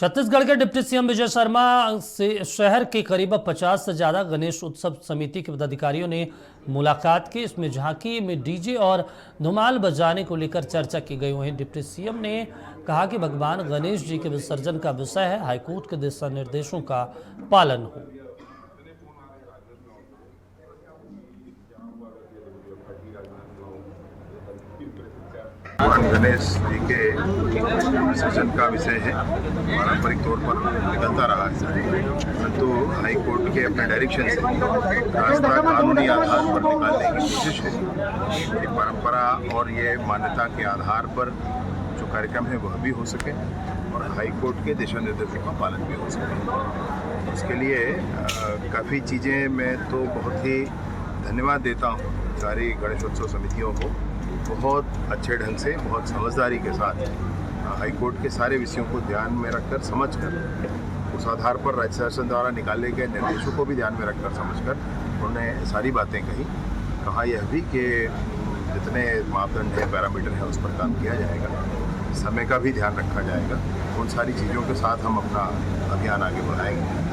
छत्तीसगढ़ के deputy CM Vijay Sharma से शहर के करीब 50 से ज्यादा गणेश उत्सव समिति के पदाधिकारियों ने मुलाकात की। इसमें झांकी में डीजे और धुमाल बजाने को लेकर चर्चा की गई। वहीं डिप्टी सीएम ने कहा कि भगवान गणेश जी के विसर्जन का विषय है, हाईकोर्ट के दिशा निर्देशों का पालन हो। भगवान गणेश जी के विसर्जन का विषय है। पारंपरिक तौर पर निकलता रहा है, परंतु हाई कोर्ट के अपने डायरेक्शन से रास्ता कानूनी आधार पर निकालने की कोशिश है। ये परंपरा और ये मान्यता के आधार पर जो कार्यक्रम है वह भी हो सके और हाई कोर्ट के दिशा निर्देशों का पालन भी हो सके। उसके लिए काफ़ी चीज़ें मैं तो बहुत ही धन्यवाद देता हूँ सारी गणेशोत्सव समितियों को। बहुत अच्छे ढंग से, बहुत समझदारी के साथ हाई कोर्ट के सारे विषयों को ध्यान में रखकर, समझकर, उस आधार पर राज्य शासन द्वारा निकाले गए निर्देशों को भी ध्यान में रखकर, समझकर उन्होंने सारी बातें कहा यह भी कि जितने मापदंड है, पैरामीटर है, उस पर काम किया जाएगा, समय का भी ध्यान रखा जाएगा। उन सारी चीज़ों के साथ हम अपना अभियान आगे बढ़ाएंगे।